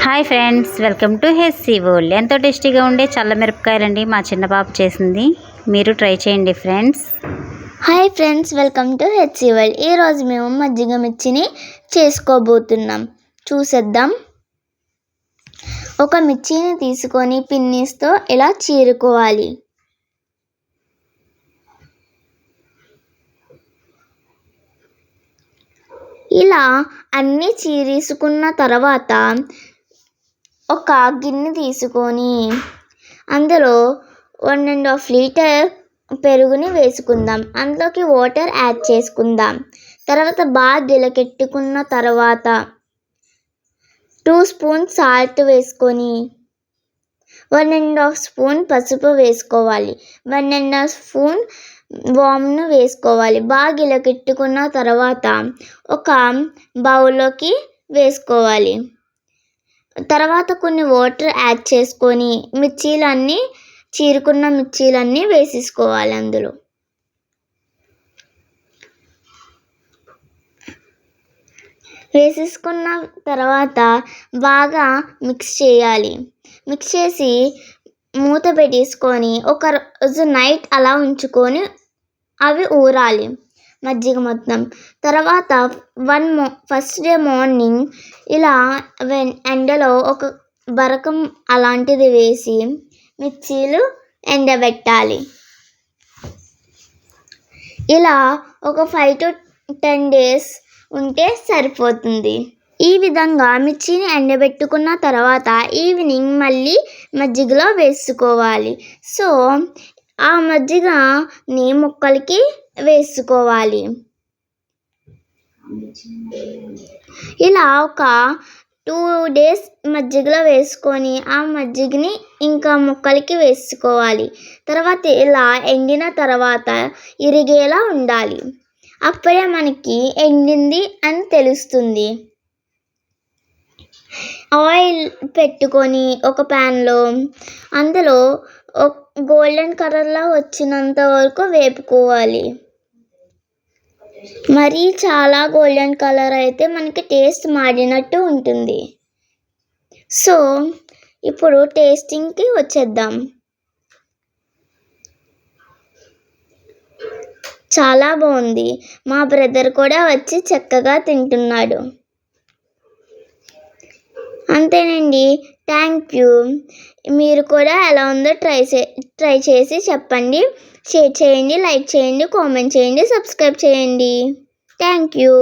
Hi friends, welcome to Hessey world. ఎంతో టేస్టీగా ఉండే చల్ల మిరపకాయలండి మా చిన్న పాప చేసింది. మీరు ట్రై చేయండి friends. Hi friends, welcome to Hessey world. ఈరోజు మేము మజ్జిగ మిర్చిని చేసుకోబోతున్నాం. చూసేద్దాం. ఒక మిర్చిని తీసుకొని పిన్నీస్తో ఇలా చీరుకోవాలి. ఇలా అన్నీ చీరేసుకున్న తర్వాత ఒక గిన్నె తీసుకొని అందులో 1.5 లీటర్ పెరుగుని వేసుకుందాం. అందులోకి వాటర్ యాడ్ చేసుకుందాం. తర్వాత బాగా గిలకెట్టుకున్న తర్వాత 2 స్పూన్స్ సాల్ట్ వేసుకొని 1.5 స్పూన్ పసుపు వేసుకోవాలి. 1.5 స్పూన్ వామ్ను వేసుకోవాలి. బాగా గిలకెట్టుకున్న తర్వాత ఒక బౌల్లోకి వేసుకోవాలి. తర్వాత కొన్ని వాటర్ యాడ్ చేసుకొని చీరుకున్న మిర్చీలన్నీ వేసేసుకోవాలి. అందులో వేసేసుకున్న తర్వాత బాగా మిక్స్ చేయాలి. మిక్స్ చేసి మూత పెట్టేసుకొని ఒక రోజు నైట్ అలా ఉంచుకొని అవి ఊరాలి మజ్జిగ మొత్తం. తర్వాత ఫస్ట్ డే మార్నింగ్ ఇలా ఎండలో ఒక బరకం అలాంటిది వేసి మిర్చీలు ఎండబెట్టాలి. ఇలా ఒక 5 to 10 days ఉంటే సరిపోతుంది. ఈ విధంగా మిర్చిని ఎండబెట్టుకున్న తర్వాత ఈవినింగ్ మళ్ళీ మజ్జిగలో వేసుకోవాలి. సో ఆ మజ్జిగని ముక్కలకి వేసుకోవాలి. ఇలా ఒక 2 days మజ్జిగలో వేసుకొని ఆ మజ్జిగని ఇంకా ముక్కలకి వేసుకోవాలి. తర్వాత ఇలా ఎండిన తర్వాత ఇరిగేలా ఉండాలి. అప్పుడే మనకి ఎండింది అని తెలుస్తుంది. ఆయిల్ పెట్టుకొని ఒక ప్యాన్లో అందులో గోల్డెన్ కలర్లో వచ్చినంత వరకు వేపుకోవాలి. మరీ చాలా గోల్డెన్ కలర్ అయితే మనకి టేస్ట్ మాడినట్టు ఉంటుంది. సో ఇప్పుడు టేస్టింగ్కి వచ్చేద్దాం. చాలా బాగుంది. మా బ్రదర్ కూడా వచ్చి చక్కగా తింటున్నాడు. అంతేనండి. Thank you. మీరు కూడా ఎలా ఉందో ట్రై చేసి చెప్పండి. షేర్ చేయండి, లైక్ చేయండి, కామెంట్ చేయండి, సబ్స్క్రైబ్ చేయండి. Thank you.